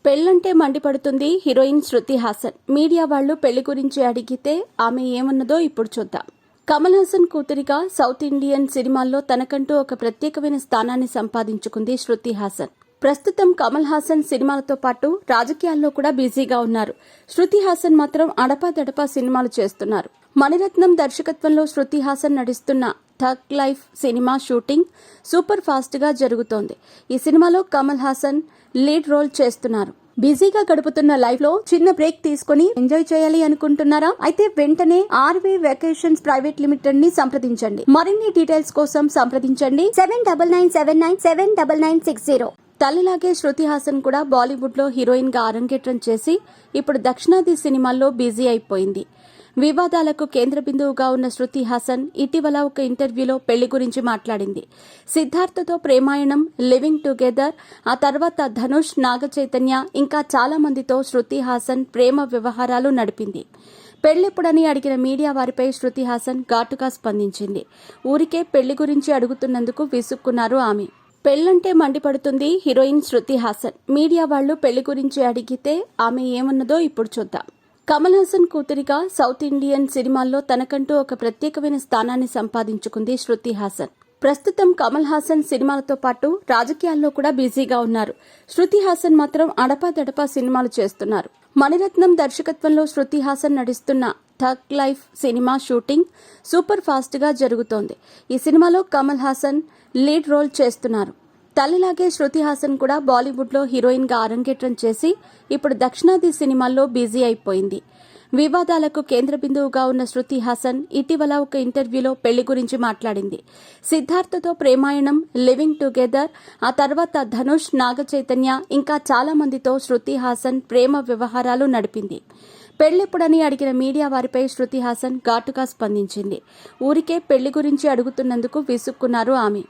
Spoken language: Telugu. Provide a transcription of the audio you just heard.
పెళ్లంటే మండిపడుతుంది హీరోయిన్ శృతి హాసన్. మీడియా వాళ్లు పెళ్లి గురించి అడిగితే ఆమె ఏమన్నదో ఇప్పుడు చూద్దాం. కమల్ హాసన్ కూతురిగా సౌత్ ఇండియన్ సినిమాల్లో తనకంటూ ఒక ప్రత్యేకమైన స్థానాన్ని సంపాదించుకుంది శృతి హాసన్. ప్రస్తుతం కమల్ హాసన్ సినిమాలతో పాటు రాజకీయాల్లో కూడా బిజీగా ఉన్నారు. శృతి హాసన్ మాత్రం అడపాదడపా సినిమాలు చేస్తున్నారు. మణిరత్నం దర్శకత్వంలో శృతి హాసన్ నటిస్తున్న tug life cinema shooting super fast గా జరుగుతోంది. ఈ సినిమాలో కమల్ హాసన్ లీడ్ రోల్ చేస్తున్నారు. బిజీగా గడుపుతున్న లైఫ్ లో చిన్న బ్రేక్ తీసుకుని ఎంజాయ్ చేయాలి అనుకుంటున్నారా? అయితే వెంటనే ఆర్వీ వెకేషన్స్ ప్రైవేట్ లిమిటెడ్ ని సంప్రదించండి. మరిన్ని డీటెయిల్స్ కోసం సంప్రదించండి 7997979960. తల్లిలాగే శృతి హాసన్ కూడా బాలీవుడ్ లో హీరోయిన్ గా అరంగేట్రం చేసి ఇప్పుడు దక్షిణాది సినిమాల్లో బిజీ అయిపోయింది. వివాదాలకు కేంద్ర బిందువుగా ఉన్న శృతి హాసన్ ఇటీవల ఒక ఇంటర్వ్యూలో పెళ్లి గురించి మాట్లాడింది. సిద్ధార్థతో ప్రేమాయణం, లివింగ్ టుగెదర్, ఆ తర్వాత ధనుష్, నాగచైతన్య ఇంకా చాలా మందితో శృతి హాసన్ ప్రేమ వ్యవహారాలు నడిపింది. పెళ్లెప్పుడని అడిగిన మీడియా వారిపై శృతి హాసన్ ఘాటుగా స్పందించింది. ఊరికే పెళ్లి గురించి అడుగుతున్నందుకు విసుక్కున్నారు ఆమె. పెళ్లంటే మండిపడుతుంది హీరోయిన్ శృతి హాసన్. మీడియా వాళ్లు పెళ్లి గురించి అడిగితే ఆమె ఏమన్నదో ఇప్పుడు చూద్దాం. కమల్ హాసన్ కూతురిగా సౌత్ ఇండియన్ సినిమాల్లో తనకంటూ ఒక ప్రత్యేకమైన స్థానాన్ని సంపాదించుకుంది శృతి హాసన్. ప్రస్తుతం కమల్ హాసన్ సినిమాలతో పాటు రాజకీయాల్లో కూడా బిజీగా ఉన్నారు. శృతి హాసన్ మాత్రం అడపాదడపా సినిమాలు చేస్తున్నారు. మణిరత్నం దర్శకత్వంలో శృతి హాసన్ నటిస్తున్న tug life cinema shooting super fast గా జరుగుతోంది. ఈ సినిమాలో కమల్ హాసన్ లీడ్ రోల్ చేస్తున్నారు. తల్లిలాగే శృతి హాసన్ కూడా బాలీవుడ్ లో హీరోయిన్ గా అరంగేట్రం చేసి ఇప్పుడు దక్షిణాది సినిమాల్లో బిజీ అయిపోయింది. వివాదాలకు కేంద్ర బిందువుగా ఉన్న శృతి హాసన్ ఇటీవల ఒక ఇంటర్వ్యూలో పెళ్లి గురించి మాట్లాడింది. సిద్ధార్థతో ప్రేమాయణం, లివింగ్ టుగెదర్, ఆ తర్వాత ధనుష్, నాగచైతన్య ఇంకా చాలా మందితో శృతి హాసన్ ప్రేమ వ్యవహారాలు నడిపింది. పెళ్లెప్పుడని అడిగిన మీడియా వారిపై శృతి హాసన్ ఘాటుగా స్పందించింది. ఊరికే పెళ్లి గురించి అడుగుతున్నందుకు విసుక్కున్నారు ఆమె.